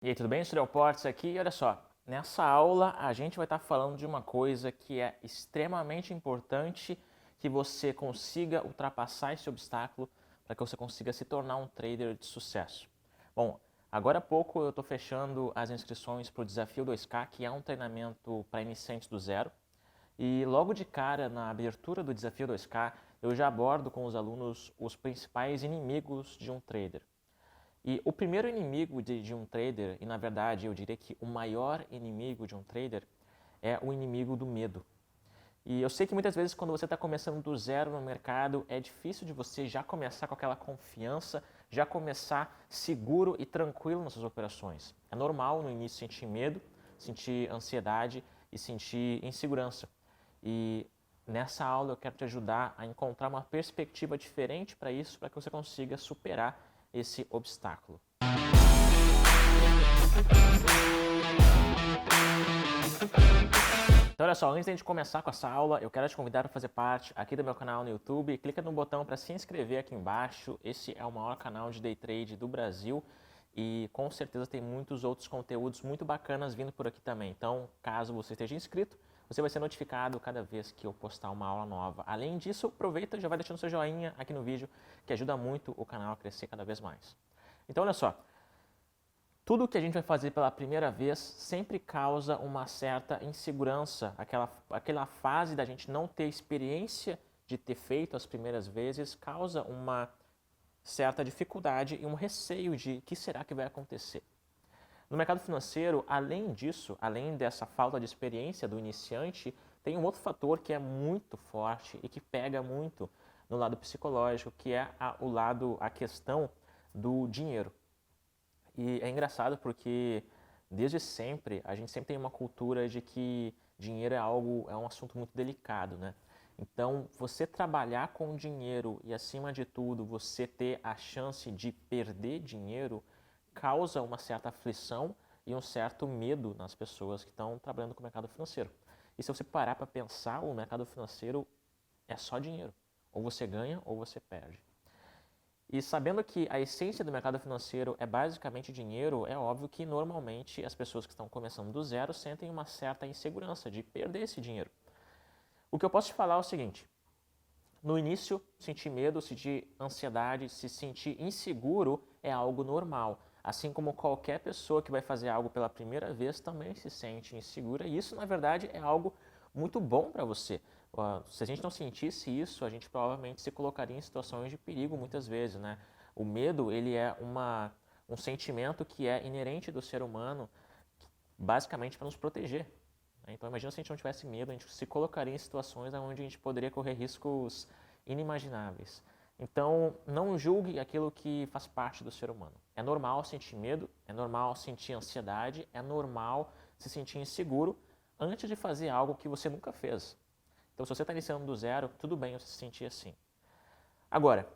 E aí, tudo bem? Surreal Portes aqui. E olha só, nessa aula a gente vai estar falando de uma coisa que é extremamente importante que você consiga ultrapassar esse obstáculo para que você consiga se tornar um trader de sucesso. Bom, agora há pouco eu estou fechando as inscrições para o Desafio 2K, que é um treinamento para iniciantes do zero. E logo de cara, na abertura do Desafio 2K, eu já abordo com os alunos os principais inimigos de um trader. E o primeiro inimigo de um trader, e na verdade eu diria que o maior inimigo de um trader, é o inimigo do medo. E eu sei que muitas vezes quando você está começando do zero no mercado, é difícil de você já começar com aquela confiança, já começar seguro e tranquilo nas suas operações. É normal no início sentir medo, sentir ansiedade e sentir insegurança. E nessa aula eu quero te ajudar a encontrar uma perspectiva diferente para isso, para que você consiga superar esse obstáculo. Então olha só, antes de a gente começar com essa aula, eu quero te convidar para fazer parte aqui do meu canal no YouTube. Clica no botão para se inscrever aqui embaixo. Esse é o maior canal de Day Trade do Brasil e com certeza tem muitos outros conteúdos muito bacanas vindo por aqui também. Então, caso você esteja inscrito, você vai ser notificado cada vez que eu postar uma aula nova. Além disso, aproveita e já vai deixando seu joinha aqui no vídeo, que ajuda muito o canal a crescer cada vez mais. Então olha só, tudo que a gente vai fazer pela primeira vez sempre causa uma certa insegurança, aquela fase da gente não ter experiência de ter feito as primeiras vezes, causa uma certa dificuldade e um receio de o que será que vai acontecer. No mercado financeiro, além disso, além dessa falta de experiência do iniciante, tem um outro fator que é muito forte e que pega muito no lado psicológico, que é a questão do dinheiro. E é engraçado porque desde sempre a gente sempre tem uma cultura de que dinheiro é um assunto muito delicado, né? Então, você trabalhar com dinheiro e, acima de tudo, você ter a chance de perder dinheiro causa uma certa aflição e um certo medo nas pessoas que estão trabalhando com o mercado financeiro. E se você parar para pensar, o mercado financeiro é só dinheiro. Ou você ganha ou você perde. E sabendo que a essência do mercado financeiro é basicamente dinheiro, é óbvio que normalmente as pessoas que estão começando do zero sentem uma certa insegurança de perder esse dinheiro. O que eu posso te falar é o seguinte: no início, sentir medo, sentir ansiedade, se sentir inseguro é algo normal. Assim como qualquer pessoa que vai fazer algo pela primeira vez também se sente insegura, e isso, na verdade, é algo muito bom para você. Se a gente não sentisse isso, a gente provavelmente se colocaria em situações de perigo muitas vezes, né? O medo, ele é um sentimento que é inerente do ser humano, basicamente para nos proteger. Então imagina se a gente não tivesse medo, a gente se colocaria em situações onde a gente poderia correr riscos inimagináveis. Então não julgue aquilo que faz parte do ser humano. É normal sentir medo, é normal sentir ansiedade, é normal se sentir inseguro antes de fazer algo que você nunca fez. Então se você está iniciando do zero, tudo bem você se sentir assim. Agora,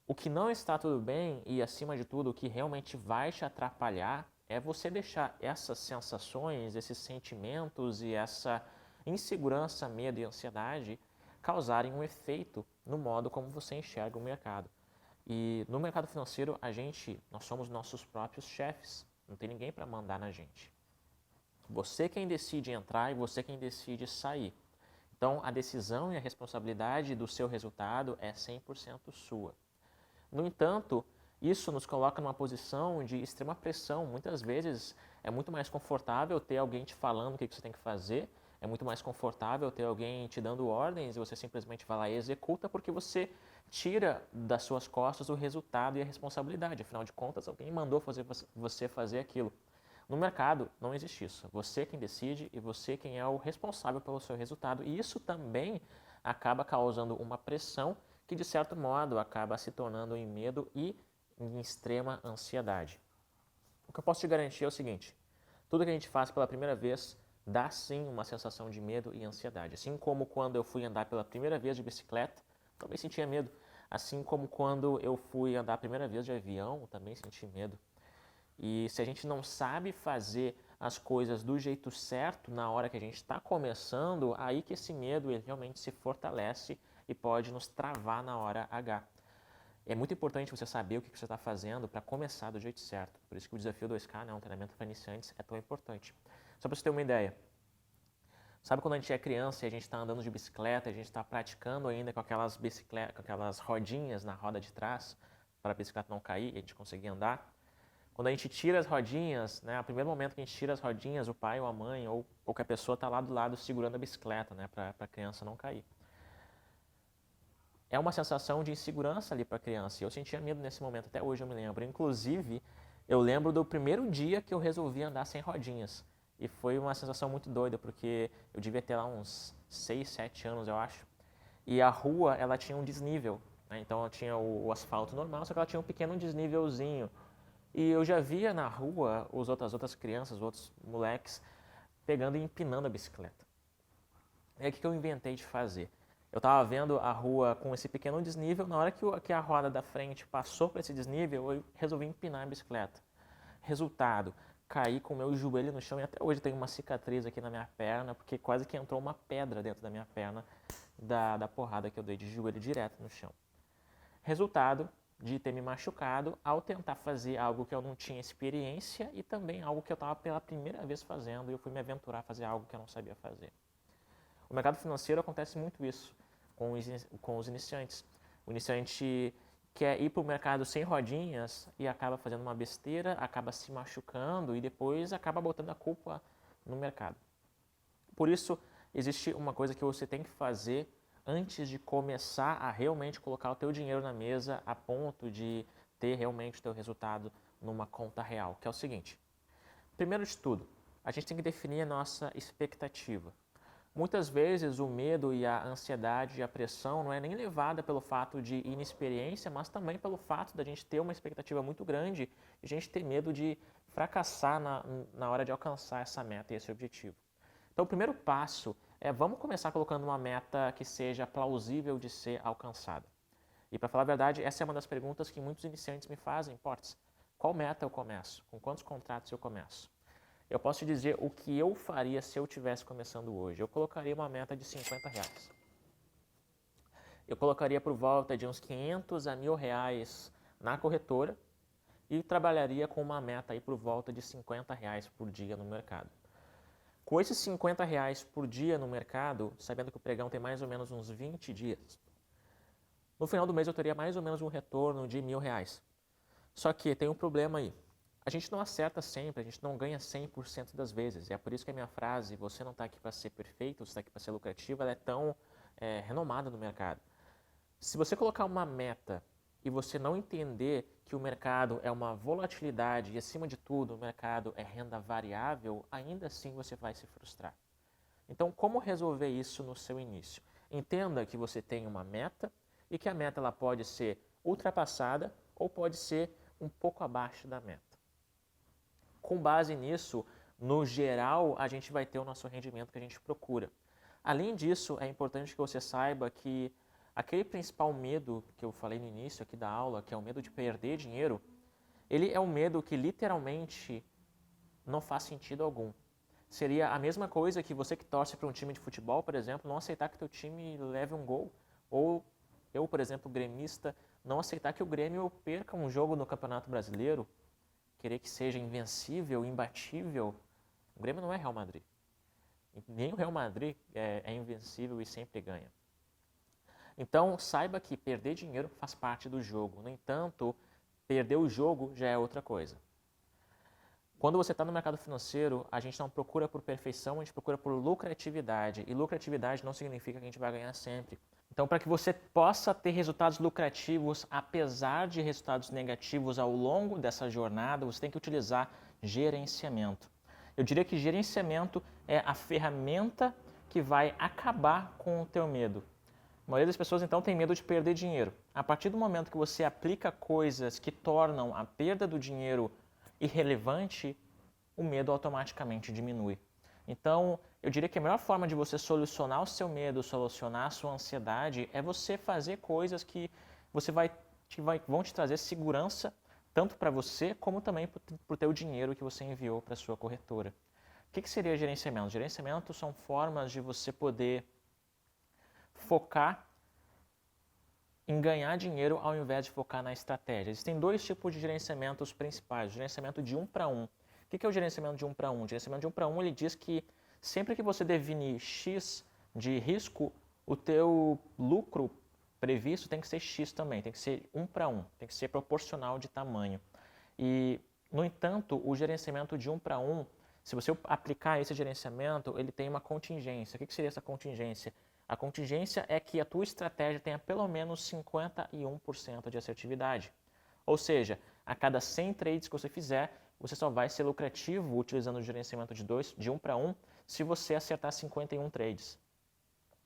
o que não está tudo bem e, acima de tudo, o que realmente vai te atrapalhar é você deixar essas sensações, esses sentimentos e essa insegurança, medo e ansiedade causarem um efeito no modo como você enxerga o mercado. E no mercado financeiro, nós somos nossos próprios chefes, não tem ninguém para mandar na gente. Você quem decide entrar e você quem decide sair. Então, a decisão e a responsabilidade do seu resultado é 100% sua. No entanto, isso nos coloca numa posição de extrema pressão. Muitas vezes é muito mais confortável ter alguém te falando o que você tem que fazer, é muito mais confortável ter alguém te dando ordens e você simplesmente vai lá e executa porque você tira das suas costas o resultado e a responsabilidade. Afinal de contas, alguém mandou você fazer aquilo. No mercado não existe isso. Você quem decide e você quem é o responsável pelo seu resultado. E isso também acaba causando uma pressão que, de certo modo, acaba se tornando em medo e em extrema ansiedade. O que eu posso te garantir é o seguinte: tudo que a gente faz pela primeira vez dá sim uma sensação de medo e ansiedade. Assim como quando eu fui andar pela primeira vez de bicicleta, também sentia medo. Assim como quando eu fui andar a primeira vez de avião, também senti medo. E se a gente não sabe fazer as coisas do jeito certo na hora que a gente está começando, aí que esse medo ele realmente se fortalece e pode nos travar na hora H. É muito importante você saber o que você está fazendo para começar do jeito certo. Por isso que o desafio 2K, né, um treinamento para iniciantes, é tão importante. Só para você ter uma ideia, sabe quando a gente é criança e a gente está andando de bicicleta, a gente está praticando ainda com aquelas bicicletas, com aquelas rodinhas na roda de trás, para a bicicleta não cair e a gente conseguir andar? Quando a gente tira as rodinhas, né, o primeiro momento que a gente tira as rodinhas, o pai ou a mãe ou qualquer pessoa está lá do lado segurando a bicicleta, né, para a criança não cair. É uma sensação de insegurança ali para a criança. E eu sentia medo nesse momento, até hoje eu me lembro. Inclusive, eu lembro do primeiro dia que eu resolvi andar sem rodinhas. E foi uma sensação muito doida, porque eu devia ter lá uns 6, 7 anos, eu acho. E a rua, ela tinha um desnível, né? Então, ela tinha o asfalto normal, só que ela tinha um pequeno desnívelzinho. E eu já via na rua as outras crianças, os outros moleques, pegando e empinando a bicicleta. E aí, o que eu inventei de fazer? Eu estava vendo a rua com esse pequeno desnível, na hora que a roda da frente passou para esse desnível, eu resolvi empinar a bicicleta. Resultado, caí com o meu joelho no chão e até hoje tenho uma cicatriz aqui na minha perna, porque quase que entrou uma pedra dentro da minha perna da porrada que eu dei de joelho direto no chão. Resultado de ter me machucado ao tentar fazer algo que eu não tinha experiência e também algo que eu estava pela primeira vez fazendo e eu fui me aventurar a fazer algo que eu não sabia fazer. No mercado financeiro acontece muito isso com os iniciantes. O iniciante quer ir para o mercado sem rodinhas e acaba fazendo uma besteira, acaba se machucando e depois acaba botando a culpa no mercado. Por isso, existe uma coisa que você tem que fazer antes de começar a realmente colocar o teu dinheiro na mesa a ponto de ter realmente o teu resultado numa conta real, que é o seguinte. Primeiro de tudo, a gente tem que definir a nossa expectativa. Muitas vezes o medo e a ansiedade e a pressão não é nem levada pelo fato de inexperiência, mas também pelo fato da gente ter uma expectativa muito grande e a gente ter medo de fracassar na hora de alcançar essa meta e esse objetivo. Então o primeiro passo é vamos começar colocando uma meta que seja plausível de ser alcançada. E para falar a verdade, essa é uma das perguntas que muitos iniciantes me fazem, Portes, qual meta eu começo? Com quantos contratos eu começo? Eu posso te dizer o que eu faria se eu estivesse começando hoje. Eu colocaria uma meta de R$50. Eu colocaria por volta de uns 500 a R$1.000 na corretora e trabalharia com uma meta aí por volta de R$50 por dia no mercado. Com esses R$50 por dia no mercado, sabendo que o pregão tem mais ou menos uns 20 dias, no final do mês eu teria mais ou menos um retorno de R$1.000. Só que tem um problema aí. A gente não acerta sempre, a gente não ganha 100% das vezes. E é por isso que a minha frase, você não está aqui para ser perfeito, você está aqui para ser lucrativo, ela é tão renomada no mercado. Se você colocar uma meta e você não entender que o mercado é uma volatilidade e, acima de tudo, o mercado é renda variável, ainda assim você vai se frustrar. Então, como resolver isso no seu início? Entenda que você tem uma meta e que a meta ela pode ser ultrapassada ou pode ser um pouco abaixo da meta. Com base nisso, no geral, a gente vai ter o nosso rendimento que a gente procura. Além disso, é importante que você saiba que aquele principal medo que eu falei no início aqui da aula, que é o medo de perder dinheiro, ele é um medo que literalmente não faz sentido algum. Seria a mesma coisa que você que torce para um time de futebol, por exemplo, não aceitar que teu time leve um gol. Ou eu, por exemplo, gremista, não aceitar que o Grêmio perca um jogo no Campeonato Brasileiro, querer que seja invencível, imbatível. O Grêmio não é Real Madrid. Nem o Real Madrid é invencível e sempre ganha. Então, saiba que perder dinheiro faz parte do jogo. No entanto, perder o jogo já é outra coisa. Quando você está no mercado financeiro, a gente não procura por perfeição, a gente procura por lucratividade. E lucratividade não significa que a gente vai ganhar sempre. Então, para que você possa ter resultados lucrativos, apesar de resultados negativos ao longo dessa jornada, você tem que utilizar gerenciamento. Eu diria que gerenciamento é a ferramenta que vai acabar com o teu medo. A maioria das pessoas, então, tem medo de perder dinheiro. A partir do momento que você aplica coisas que tornam a perda do dinheiro irrelevante, o medo automaticamente diminui. Então, eu diria que a melhor forma de você solucionar o seu medo, solucionar a sua ansiedade, é você fazer coisas que vão te trazer segurança, tanto para você, como também para o teu dinheiro que você enviou para a sua corretora. O que seria gerenciamento? Gerenciamento são formas de você poder focar em ganhar dinheiro ao invés de focar na estratégia. Existem dois tipos de gerenciamentos principais. O gerenciamento de 1 para 1. O que é o gerenciamento de 1 para 1? O gerenciamento de 1 para 1 ele diz que sempre que você definir X de risco, o teu lucro previsto tem que ser X também, tem que ser 1 para 1, tem que ser proporcional de tamanho. E, no entanto, o gerenciamento de 1 para 1, se você aplicar esse gerenciamento, ele tem uma contingência. O que seria essa contingência? A contingência é que a tua estratégia tenha pelo menos 51% de assertividade. Ou seja, a cada 100 trades que você fizer, você só vai ser lucrativo utilizando o gerenciamento de 1 para 1 se você acertar 51 trades.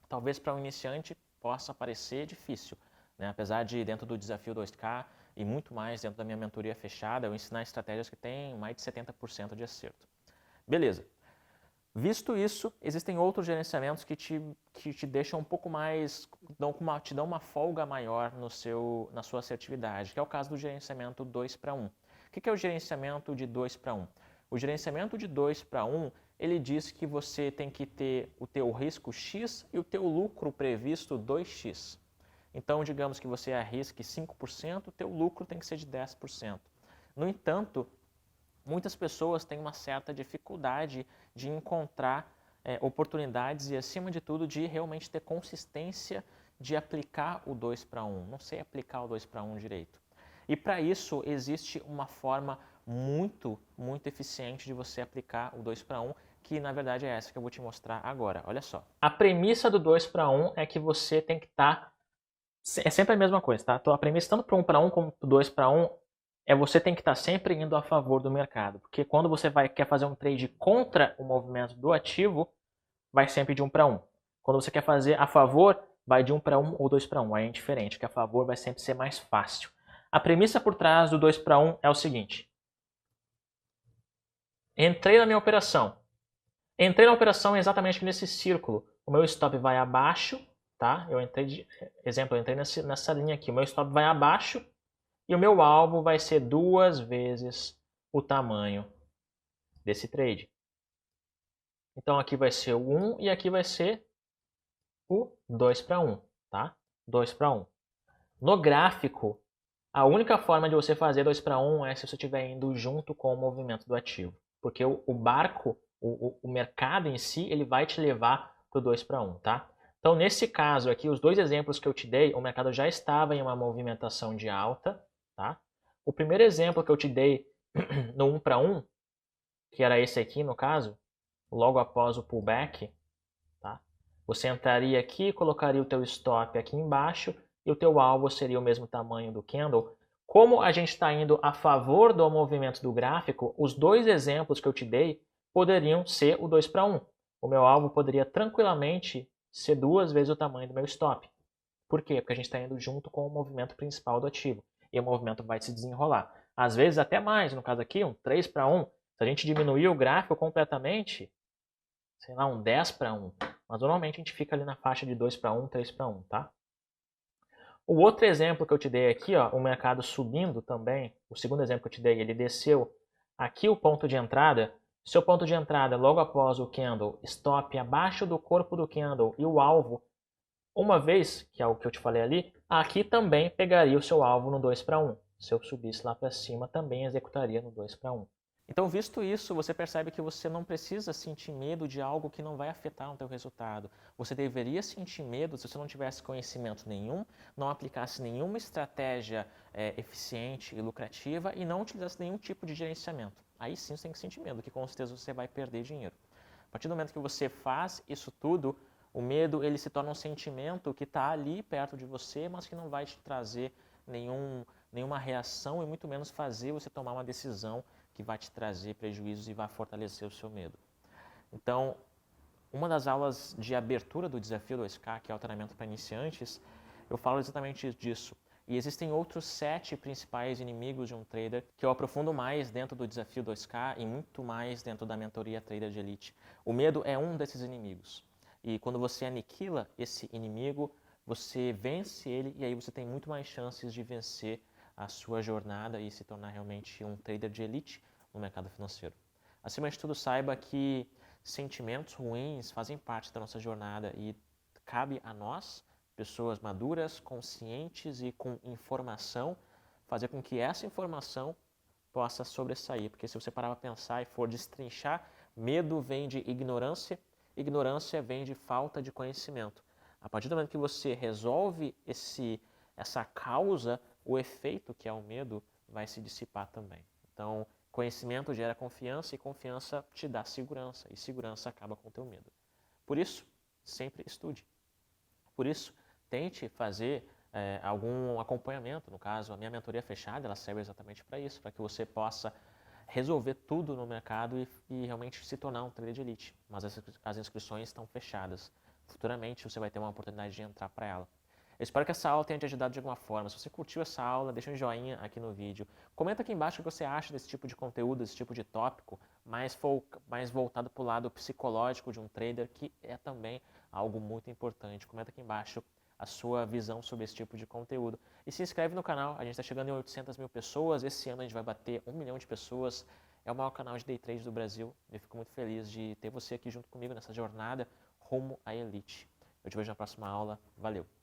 Talvez para um iniciante possa parecer difícil, né? Apesar de dentro do desafio 2K e muito mais dentro da minha mentoria fechada, eu ensinar estratégias que têm mais de 70% de acerto. Beleza. Visto isso, existem outros gerenciamentos que te deixam um pouco mais, te dão uma folga maior na sua assertividade, que é o caso do gerenciamento 2 para 1. O que é o gerenciamento de 2 para 1? O gerenciamento de 2 para 1, ele diz que você tem que ter o teu risco X e o teu lucro previsto 2X. Então, digamos que você arrisque 5%, o teu lucro tem que ser de 10%. No entanto, muitas pessoas têm uma certa dificuldade de encontrar oportunidades e, acima de tudo, de realmente ter consistência de aplicar o 2 para 1. Não sei aplicar o 2 para 1 direito. E para isso existe uma forma muito eficiente de você aplicar o 2 para 1, que na verdade é essa que eu vou te mostrar agora. Olha só. A premissa do 2 para 1 é que você tem que estar... É sempre a mesma coisa, tá? Então, a premissa tanto para 1 para 1 como para 2 para 1 é você tem que estar sempre indo a favor do mercado. Porque quando você quer fazer um trade contra o movimento do ativo, vai sempre de 1 para 1. Quando você quer fazer a favor, vai de 1 para 1 ou 2 para 1. Aí é indiferente, que a favor vai sempre ser mais fácil. A premissa por trás do 2 para 1 é o seguinte. Entrei na minha operação. Entrei na operação exatamente nesse círculo. O meu stop vai abaixo, tá? Eu entrei nessa linha aqui. O meu stop vai abaixo e o meu alvo vai ser 2 vezes o tamanho desse trade. Então aqui vai ser o 1 e aqui vai ser o 2 para 1, tá? 2 para 1. No gráfico, a única forma de você fazer 2 para 1 é se você estiver indo junto com o movimento do ativo. Porque o barco, o mercado em si, ele vai te levar para o 2 para 1, tá? Então, nesse caso aqui, os dois exemplos que eu te dei, o mercado já estava em uma movimentação de alta, tá? O primeiro exemplo que eu te dei no 1 para 1, que era esse aqui no caso, logo após o pullback, tá? Você entraria aqui, colocaria o teu stop aqui embaixo e o teu alvo seria o mesmo tamanho do candle. Como a gente está indo a favor do movimento do gráfico, os dois exemplos que eu te dei poderiam ser o 2 para 1. O meu alvo poderia tranquilamente ser 2 vezes o tamanho do meu stop. Por quê? Porque a gente está indo junto com o movimento principal do ativo. E o movimento vai se desenrolar. Às vezes até mais, no caso aqui, um 3 para 1. Se a gente diminuir o gráfico completamente, sei lá, um 10 para 1. Mas normalmente a gente fica ali na faixa de 2 para 1, 3 para 1, tá? O outro exemplo que eu te dei aqui, ó, o mercado subindo também, o segundo exemplo que eu te dei, ele desceu aqui o ponto de entrada. Seu ponto de entrada logo após o candle, stop abaixo do corpo do candle e o alvo, uma vez, que é o que eu te falei ali, aqui também pegaria o seu alvo no 2 para 1. Se eu subisse lá para cima, também executaria no 2 para 1. Então, visto isso, você percebe que você não precisa sentir medo de algo que não vai afetar o teu resultado. Você deveria sentir medo se você não tivesse conhecimento nenhum, não aplicasse nenhuma estratégia eficiente e lucrativa e não utilizasse nenhum tipo de gerenciamento. Aí sim você tem que sentir medo, que com certeza você vai perder dinheiro. A partir do momento que você faz isso tudo, o medo ele se torna um sentimento que está ali perto de você, mas que não vai te trazer nenhuma reação e muito menos fazer você tomar uma decisão que vai te trazer prejuízos e vai fortalecer o seu medo. Então, uma das aulas de abertura do Desafio 2K, que é o treinamento para iniciantes, eu falo exatamente disso. E existem outros 7 principais inimigos de um trader que eu aprofundo mais dentro do Desafio 2K e muito mais dentro da mentoria Trader de Elite. O medo é um desses inimigos. E quando você aniquila esse inimigo, você vence ele e aí você tem muito mais chances de vencer a sua jornada e se tornar realmente um trader de elite no mercado financeiro. Acima de tudo, saiba que sentimentos ruins fazem parte da nossa jornada e cabe a nós pessoas maduras, conscientes e com informação, fazer com que essa informação possa sobressair. Porque se você parar para pensar e for destrinchar, medo vem de ignorância, ignorância vem de falta de conhecimento. A partir do momento que você resolve essa causa, o efeito que é o medo vai se dissipar também. Então, conhecimento gera confiança e confiança te dá segurança e segurança acaba com o teu medo. Por isso, sempre estude. Por isso, tente fazer algum acompanhamento. No caso, a minha mentoria fechada, ela serve exatamente para isso, para que você possa resolver tudo no mercado e realmente se tornar um trader de elite. Mas as inscrições estão fechadas. Futuramente você vai ter uma oportunidade de entrar para ela. Eu espero que essa aula tenha te ajudado de alguma forma. Se você curtiu essa aula, deixa um joinha aqui no vídeo. Comenta aqui embaixo o que você acha desse tipo de conteúdo, desse tipo de tópico, mais voltado para o lado psicológico de um trader, que é também algo muito importante. Comenta aqui embaixo a sua visão sobre esse tipo de conteúdo. E se inscreve no canal, a gente está chegando em 800 mil pessoas, esse ano a gente vai bater 1 milhão de pessoas. É o maior canal de Day Trade do Brasil. Eu fico muito feliz de ter você aqui junto comigo nessa jornada rumo à elite. Eu te vejo na próxima aula. Valeu!